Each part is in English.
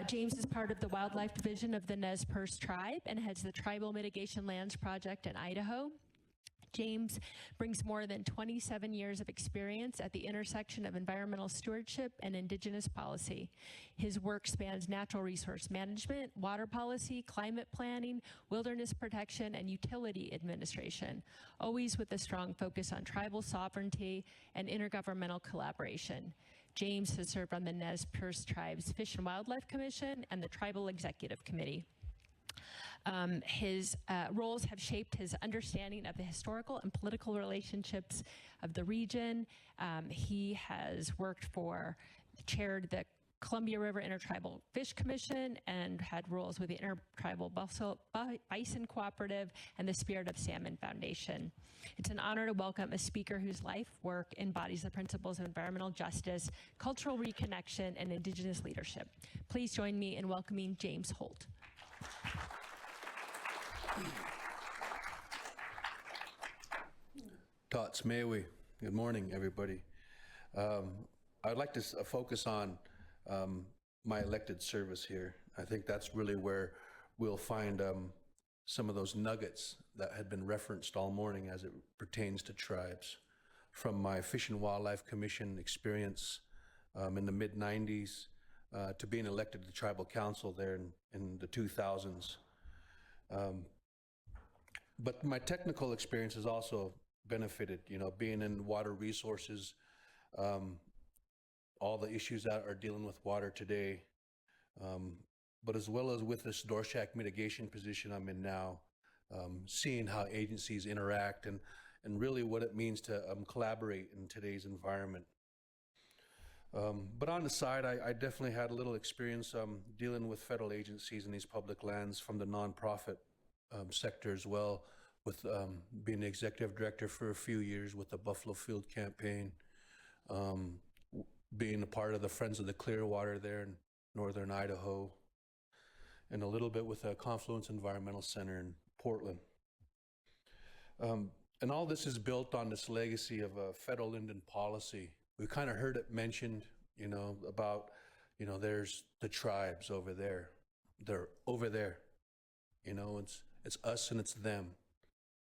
James is part of the Wildlife Division of the Nez Perce Tribe and heads the Tribal Mitigation Lands Project in Idaho. James brings more than 27 years of experience at the intersection of environmental stewardship and Indigenous policy. His work spans natural resource management, water policy, climate planning, wilderness protection, and utility administration, always with a strong focus on tribal sovereignty and intergovernmental collaboration. James has served on the Nez Perce Tribe's Fish and Wildlife Commission and the Tribal Executive Committee. His roles have shaped his understanding of the historical and political relationships of the region. He has chaired the Columbia River Intertribal Fish Commission and had roles with the Intertribal Bison Cooperative and the Spirit of Salmon Foundation. It's an honor to welcome a speaker whose life work embodies the principles of environmental justice, cultural reconnection, and Indigenous leadership. Please join me in welcoming James Holt. Tots Mewe. Good morning, everybody. I'd like to focus on my elected service here. I think that's really where we'll find some of those nuggets that had been referenced all morning as it pertains to tribes. From my Fish and Wildlife Commission experience in the mid-90s to being elected to the Tribal Council there in the 2000s. But my technical experience has also benefited, being in water resources, all the issues that are dealing with water today, but as well as with this Dorshak mitigation position I'm in now, seeing how agencies interact and really what it means to collaborate in today's environment. But on the side, I definitely had a little experience dealing with federal agencies in these public lands from the nonprofit sector as well, with being the executive director for a few years with the Buffalo Field Campaign, being a part of the Friends of the Clearwater there in northern Idaho, and a little bit with the Confluence Environmental Center in Portland. And all this is built on this legacy of a federal Indian policy. We kind of heard it mentioned, about, there's the tribes over there. They're over there. It's us and it's them.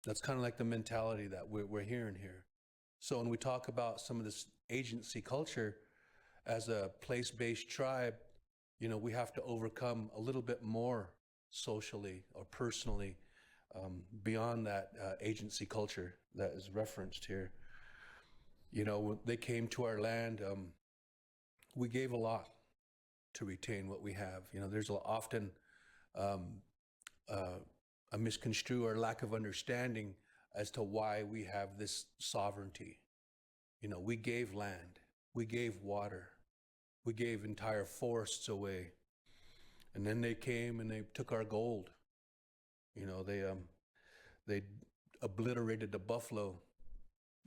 That's kind of like the mentality that we're hearing here. So when we talk about some of this agency culture as a place-based tribe, we have to overcome a little bit more socially or personally beyond that agency culture that is referenced here. When they came to our land, we gave a lot to retain what we have. There's often a misconstrue or lack of understanding as to why we have this sovereignty. We gave land, we gave water, we gave entire forests away. And then they came and they took our gold. They obliterated the buffalo,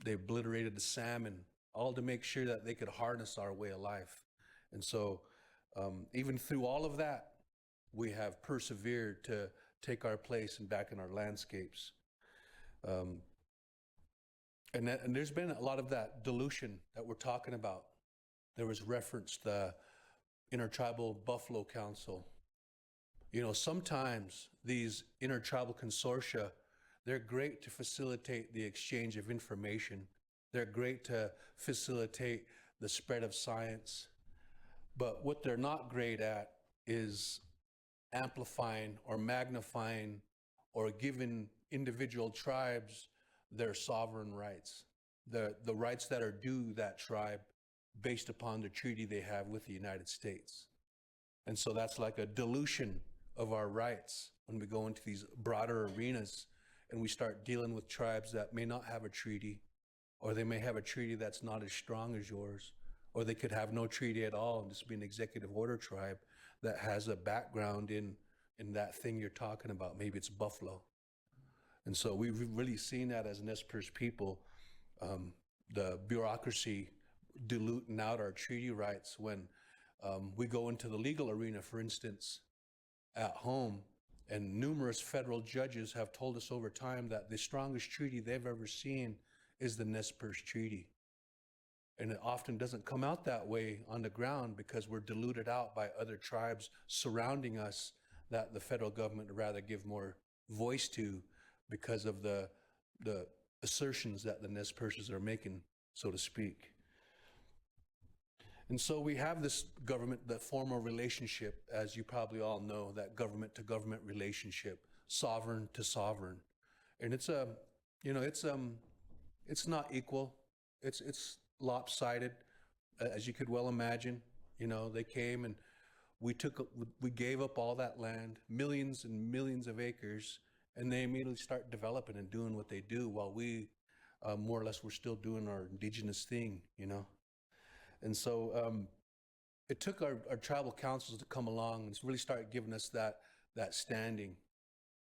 they obliterated the salmon, all to make sure that they could harness our way of life. And so even through all of that, we have persevered to take our place and back in our landscapes. And there's been a lot of that dilution that we're talking about. There was referenced the Intertribal Buffalo Council. Sometimes these intertribal consortia, they're great to facilitate the exchange of information. They're great to facilitate the spread of science. But what they're not great at is amplifying or magnifying or giving individual tribes their sovereign rights, the rights that are due that tribe based upon the treaty they have with the United States. And so that's like a dilution of our rights when we go into these broader arenas and we start dealing with tribes that may not have a treaty, or they may have a treaty that's not as strong as yours, or they could have no treaty at all and just be an executive order tribe that has a background in that thing you're talking about. Maybe it's buffalo. And so we've really seen that as Nez Perce people, the bureaucracy diluting out our treaty rights when we go into the legal arena, for instance, at home, and numerous federal judges have told us over time that the strongest treaty they've ever seen is the Nez Perce Treaty. And it often doesn't come out that way on the ground because we're diluted out by other tribes surrounding us that the federal government would rather give more voice to because of the assertions that the Nez Perces are making, so to speak. And so we have this government, the formal relationship, as you probably all know, that government to government relationship, sovereign to sovereign. And it's it's not equal. It's lopsided, as you could well imagine. You know, they came and we gave up all that land, millions and millions of acres, and they immediately start developing and doing what they do while we more or less were still doing our indigenous thing, you know. And so it took our tribal councils to come along and really start giving us that standing,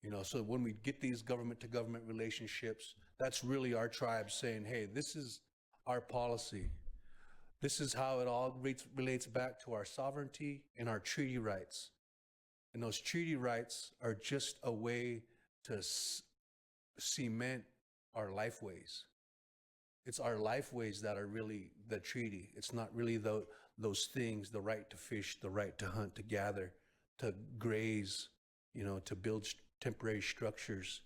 you know. So when we get these government to government relationships, that's really our tribe saying, hey, this is our policy. This is how it all relates back to our sovereignty and our treaty rights. And those treaty rights are just a way to cement our lifeways. It's our lifeways that are really the treaty. It's not really those things, the right to fish, the right to hunt, to gather, to graze, you know, to build temporary structures.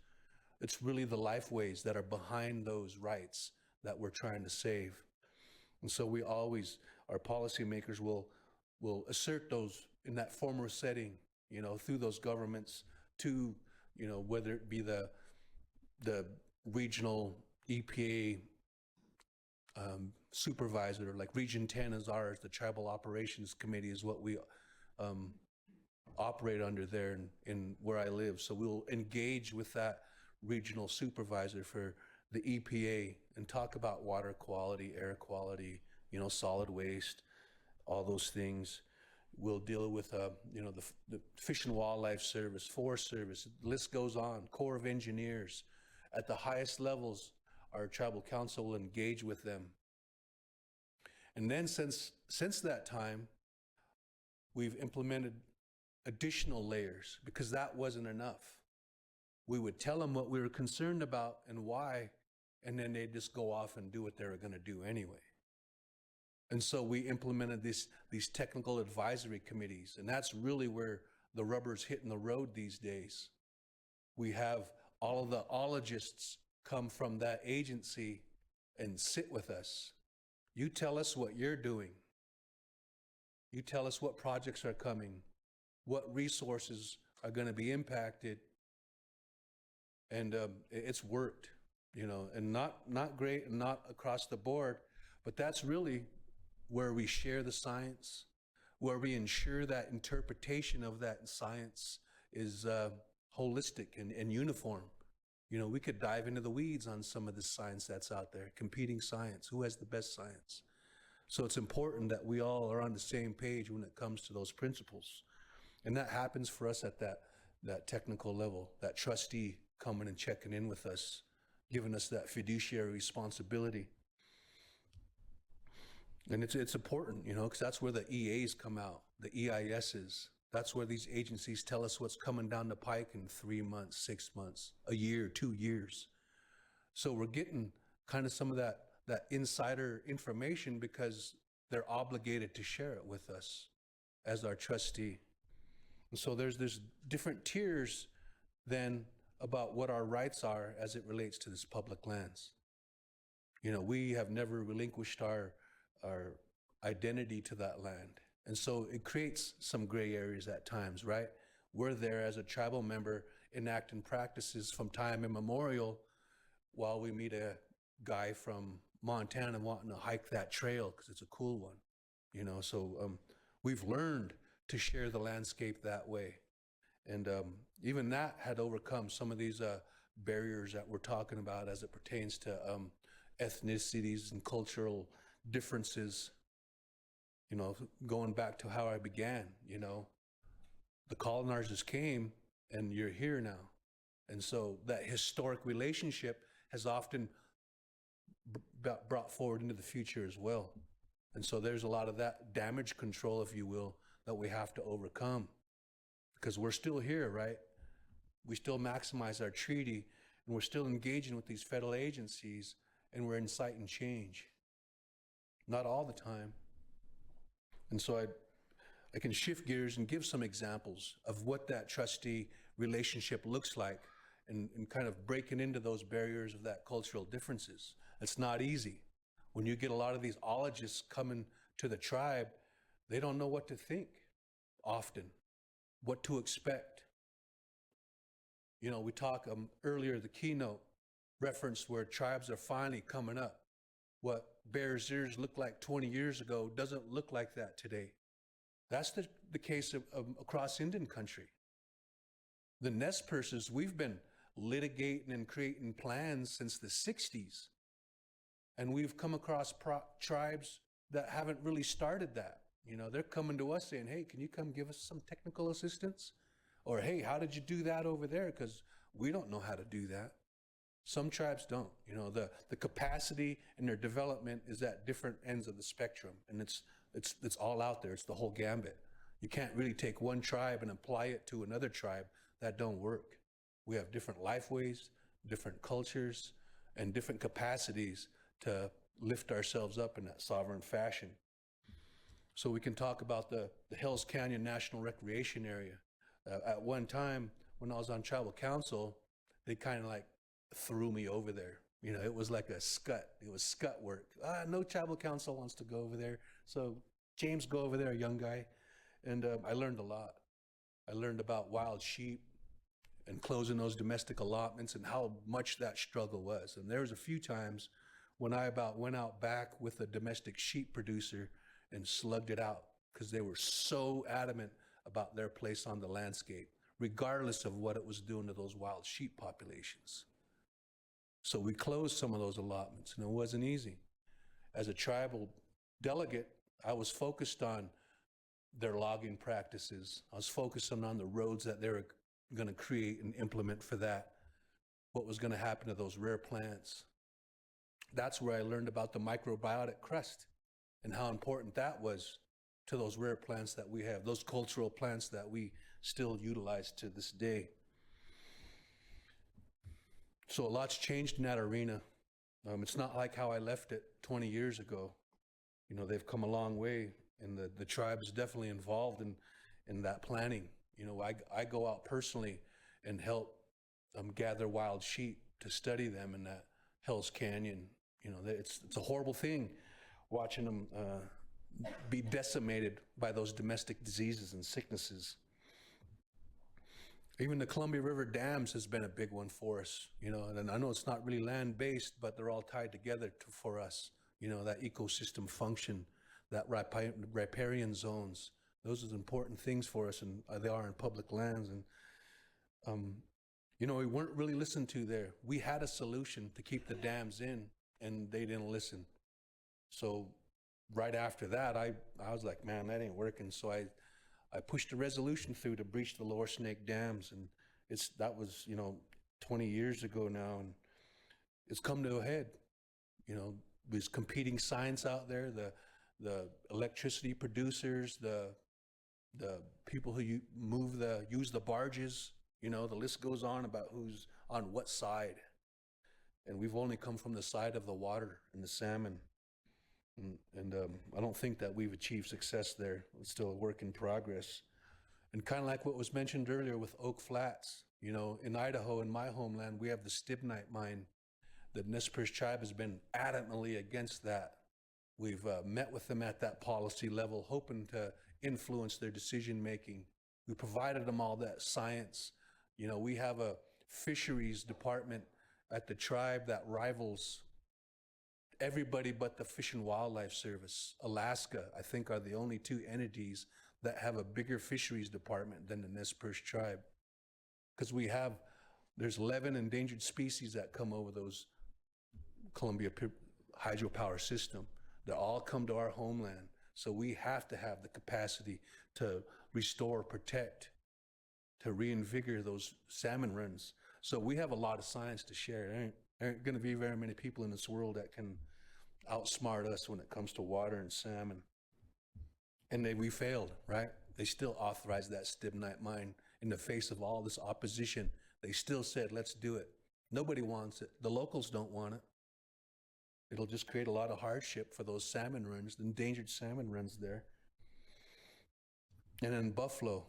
It's really the lifeways that are behind those rights that we're trying to save. And so we always, our policymakers will assert those in that formal setting, you know, through those governments to, you know, whether it be the regional EPA supervisor, like Region 10 is ours, the Tribal Operations Committee is what we operate under there in where I live. So we'll engage with that regional supervisor for the EPA and talk about water quality, air quality, you know, solid waste, all those things. We'll deal with, you know, the Fish and Wildlife Service, Forest Service, the list goes on, Corps of Engineers. At the highest levels, our tribal council will engage with them. And then since that time, we've implemented additional layers because that wasn't enough. We would tell them what we were concerned about and why, and then they'd just go off and do what they were going to do anyway. And so we implemented these technical advisory committees, and that's really where the rubber's hitting the road these days. We have all of the ologists come from that agency and sit with us. You tell us what you're doing. You tell us what projects are coming, what resources are going to be impacted. And it's worked, you know, and not great and not across the board, but that's really where we share the science, where we ensure that interpretation of that science is holistic and uniform. You know, we could dive into the weeds on some of the science that's out there, competing science, who has the best science. So it's important that we all are on the same page when it comes to those principles. And that happens for us at that technical level, that trustee coming and checking in with us, giving us that fiduciary responsibility. And it's important, you know, because that's where the EAs come out, the EISs. That's where these agencies tell us what's coming down the pike in 3 months, 6 months, a year, 2 years. So we're getting kind of some of that insider information because they're obligated to share it with us as our trustee. And so there's different tiers then about what our rights are as it relates to this public lands. You know, we have never relinquished our identity to that land. And so it creates some gray areas at times, right? We're there as a tribal member enacting practices from time immemorial while we meet a guy from Montana wanting to hike that trail because it's a cool one, you know? So we've learned to share the landscape that way. And even that had overcome some of these barriers that we're talking about as it pertains to ethnicities and cultural differences. You know, going back to how I began, you know, the colonizers came and you're here now. And so that historic relationship has often brought forward into the future as well. And so there's a lot of that damage control, if you will, that we have to overcome because we're still here, right? We still maximize our treaty and we're still engaging with these federal agencies and we're inciting change. not all the time. And so I can shift gears and give some examples of what that trustee relationship looks like, and kind of breaking into those barriers of that cultural differences. It's not easy. When you get a lot of these ologists coming to the tribe, they don't know what to think often, what to expect. You know, we talked earlier, the keynote referenced where tribes are finally coming up. What Bears Ears looked like 20 years ago doesn't look like that today. That's the case of across Indian country. The Nez Perces, we've been litigating and creating plans since the 60s. And we've come across tribes that haven't really started that. You know, they're coming to us saying, hey, can you come give us some technical assistance? Or, hey, how did you do that over there? Because we don't know how to do that. Some tribes don't. You know, the capacity and their development is at different ends of the spectrum. And it's all out there. It's the whole gambit. You can't really take one tribe and apply it to another tribe. That don't work. We have different lifeways, different cultures, and different capacities to lift ourselves up in that sovereign fashion. So we can talk about the Hells Canyon National Recreation Area. At one time, when I was on tribal council, they kind of like threw me over there. You know, it was like a scut. It was scut work. No tribal council wants to go over there. So James, go over there, a young guy. And I learned a lot. I learned about wild sheep and closing those domestic allotments and how much that struggle was. And there was a few times when I about went out back with a domestic sheep producer and slugged it out because they were so adamant about their place on the landscape, regardless of what it was doing to those wild sheep populations. So we closed some of those allotments, and it wasn't easy. As a tribal delegate, I was focused on their logging practices. I was focusing on the roads that they were going to create and implement for that, what was going to happen to those rare plants. That's where I learned about the microbiotic crust and how important that was to those rare plants that we have, those cultural plants that we still utilize to this day. So a lot's changed in that arena. It's not like how I left it 20 years ago. You know, they've come a long way, and the tribe is definitely involved in that planning. You know, I go out personally and help gather wild sheep to study them in that Hells Canyon. You know, it's a horrible thing watching them be decimated by those domestic diseases and sicknesses. Even the Columbia River dams has been a big one for us, you know, and I know it's not really land-based, but they're all tied together for us. You know, that ecosystem function, that riparian zones, those are important things for us, and they are in public lands. And, you know, we weren't really listened to there. We had a solution to keep the dams in, and they didn't listen. So right after that, I was like, man, that ain't working. So I pushed a resolution through to breach the Lower Snake dams, and that was, you know, 20 years ago now, and it's come to a head. You know, there's competing science out there, the electricity producers, the people who use the barges, you know, the list goes on about who's on what side. And we've only come from the side of the water and the salmon. And I don't think that we've achieved success there. It's still a work in progress. And kind of like what was mentioned earlier with Oak Flats, you know, in Idaho, in my homeland, we have the stibnite mine. The Nez Perce tribe has been adamantly against that. We've met with them at that policy level, hoping to influence their decision making. We provided them all that science. You know, we have a fisheries department at the tribe that rivals everybody but the Fish and Wildlife Service. Alaska, I think, are the only two entities that have a bigger fisheries department than the Nez Perce tribe. Because there's 11 endangered species that come over those Columbia hydropower system. They all come to our homeland. So we have to have the capacity to restore, protect, to reinvigorate those salmon runs. So we have a lot of science to share. There aren't going to be very many people in this world that can outsmart us when it comes to water and salmon. And we failed, right? They still authorized that stibnite mine in the face of all this opposition. They still said, let's do it. Nobody wants it. The locals don't want it. It'll just create a lot of hardship for those salmon runs, the endangered salmon runs there. And in buffalo,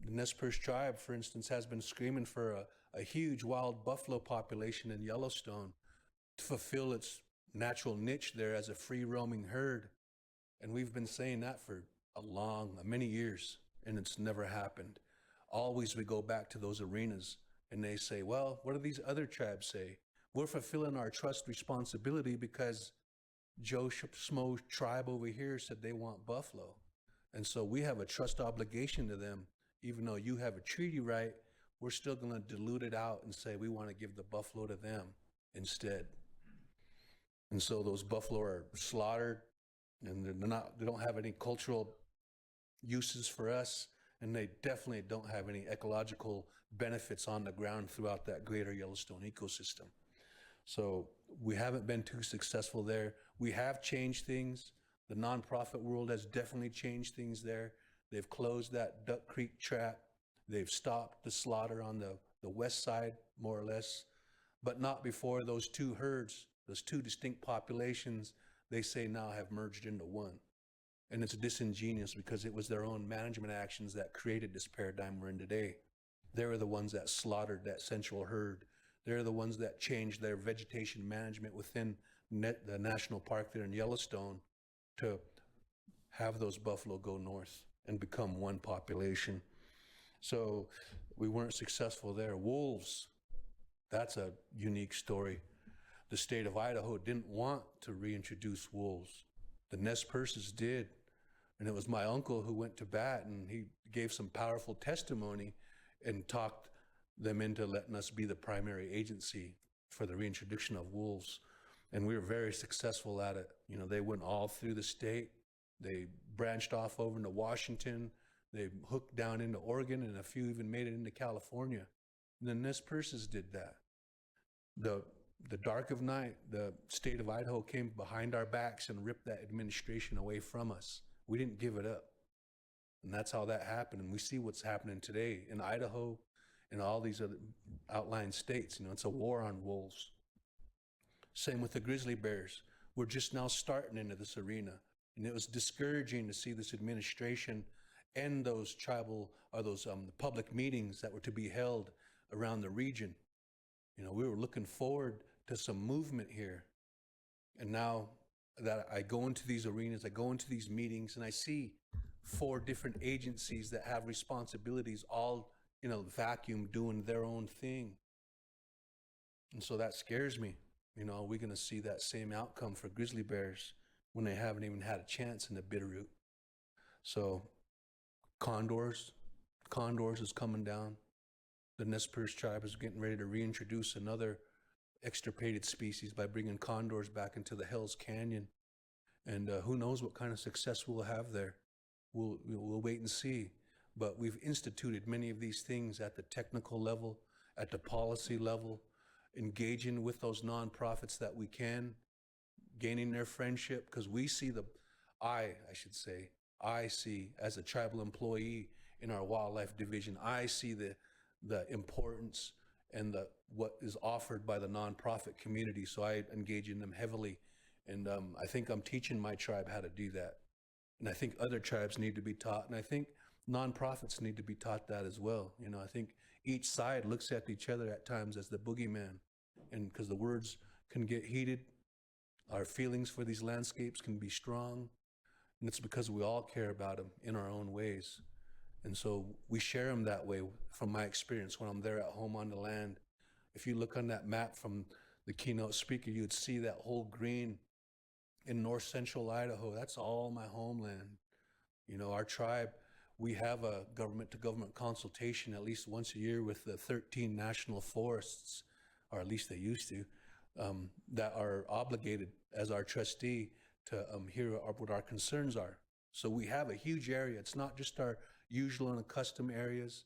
the Nez Perce tribe, for instance, has been screaming for a huge wild buffalo population in Yellowstone to fulfill its natural niche there as a free roaming herd. And we've been saying that for many years, and it's never happened. Always we go back to those arenas and they say, well, what do these other tribes say? We're fulfilling our trust responsibility because Joe Schmo tribe over here said they want buffalo. And so we have a trust obligation to them. Even though you have a treaty right, we're still going to dilute it out and say we want to give the buffalo to them instead. And so those buffalo are slaughtered, and they don't have any cultural uses for us, and they definitely don't have any ecological benefits on the ground throughout that greater Yellowstone ecosystem. So we haven't been too successful there. We have changed things. The nonprofit world has definitely changed things there. They've closed that Duck Creek trap. They've stopped the slaughter on the west side, more or less, but not before those two herds, those two distinct populations, they say now have merged into one. And it's disingenuous because it was their own management actions that created this paradigm we're in today. They're the ones that slaughtered that central herd. They're the ones that changed their vegetation management within the national park there in Yellowstone to have those buffalo go north and become one population. So we weren't successful there. Wolves, that's a unique story. The state of Idaho didn't want to reintroduce wolves. The Nez Perces did. And it was my uncle who went to bat, and he gave some powerful testimony and talked them into letting us be the primary agency for the reintroduction of wolves. And we were very successful at it. You know, they went all through the state. They branched off over into Washington. They hooked down into Oregon, and a few even made it into California. And the Nez Perces did that. The dark of night, the state of Idaho came behind our backs and ripped that administration away from us. We didn't give it up. And that's how that happened. And we see what's happening today in Idaho and all these other outlying states. You know, it's a war on wolves. Same with the grizzly bears. We're just now starting into this arena. And it was discouraging to see this administration end those tribal or those public meetings that were to be held around the region. You know, we were looking forward to some movement here. And now that I go into these arenas, I go into these meetings, and I see 4 different agencies that have responsibilities, all, you know, vacuum doing their own thing. And so that scares me. You know, are we going to see that same outcome for grizzly bears when they haven't even had a chance in the Bitterroot? So condors is coming down. The Nez Perce tribe is getting ready to reintroduce another extirpated species by bringing condors back into the Hells Canyon. And who knows what kind of success we'll have there. We'll wait and see. But we've instituted many of these things at the technical level, at the policy level, engaging with those nonprofits that we can, gaining their friendship, because we see I see as a tribal employee in our wildlife division, I see the importance and what is offered by the nonprofit community. So I engage in them heavily. And I think I'm teaching my tribe how to do that. And I think other tribes need to be taught. And I think nonprofits need to be taught that as well. You know, I think each side looks at each other at times as the boogeyman. And because the words can get heated, our feelings for these landscapes can be strong. And it's because we all care about them in our own ways. And so we share them that way from my experience when I'm there at home on the land. If you look on that map from the keynote speaker, you'd see that whole green in north central Idaho. That's all my homeland. You know, our tribe, we have a government to government consultation at least once a year with the 13 national forests, or at least they used to, that are obligated as our trustee to hear what our concerns are. So we have a huge area. It's not just our usual and custom areas.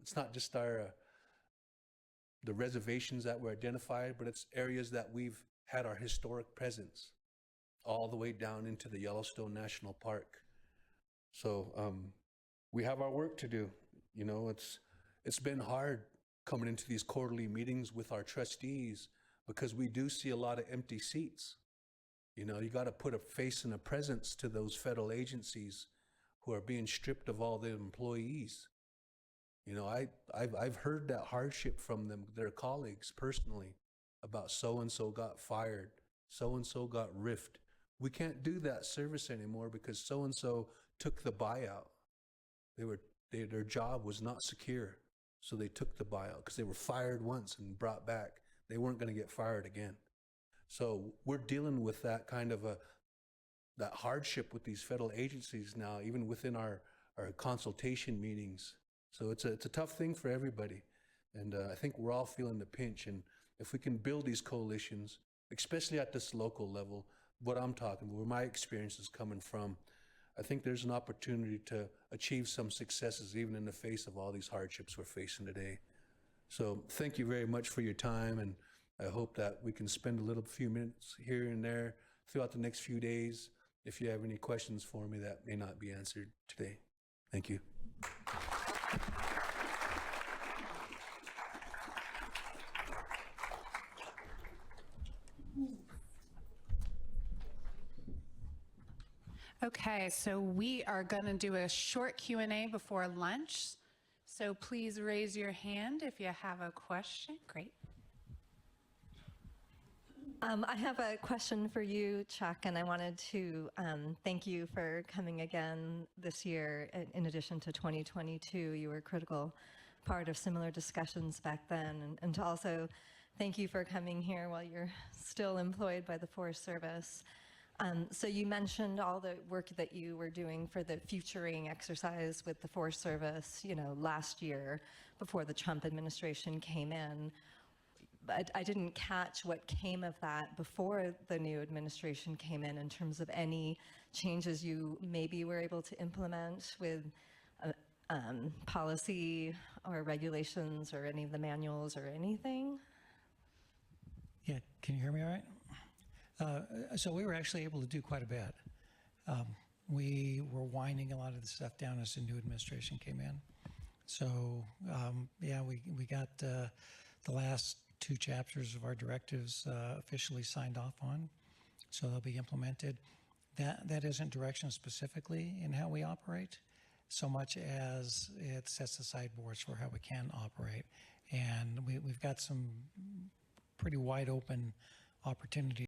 It's not just the reservations that were identified, but it's areas that we've had our historic presence all the way down into the Yellowstone National Park. So we have our work to do. You know, it's been hard coming into these quarterly meetings with our trustees, because we do see a lot of empty seats. You know, you got to put a face and a presence to those federal agencies who are being stripped of all their employees. You know, I've heard that hardship from them, their colleagues personally, about so-and-so got fired, so-and-so got riffed. We can't do that service anymore because so-and-so took the buyout. Their job was not secure, so they took the buyout because they were fired once and brought back. They weren't going to get fired again. So we're dealing with that kind of that hardship with these federal agencies now, even within our consultation meetings. So it's a tough thing for everybody. And I think we're all feeling the pinch. And if we can build these coalitions, especially at this local level, what I'm talking about, where my experience is coming from, I think there's an opportunity to achieve some successes even in the face of all these hardships we're facing today. So thank you very much for your time, and I hope that we can spend a few minutes here and there throughout the next few days if you have any questions for me that may not be answered today. Thank you. Okay, so we are going to do a short Q&A before lunch. So please raise your hand if you have a question. Great. I have a question for you, Chuck, and I wanted to thank you for coming again this year. In addition to 2022, you were a critical part of similar discussions back then, and to also thank you for coming here while you're still employed by the Forest Service. So you mentioned all the work that you were doing for the futuring exercise with the Forest Service, you know, last year before the Trump administration came in. But I didn't catch what came of that before the new administration came in terms of any changes you maybe were able to implement with policy or regulations or any of the manuals or anything. Yeah, can you hear me all right? So we were actually able to do quite a bit. We were winding a lot of the stuff down as the new administration came in. So yeah, we got the last 2 chapters of our directives officially signed off on, so they'll be implemented. That isn't direction specifically in how we operate, so much as it sets the sideboards for how we can operate. And we've got some pretty wide open opportunities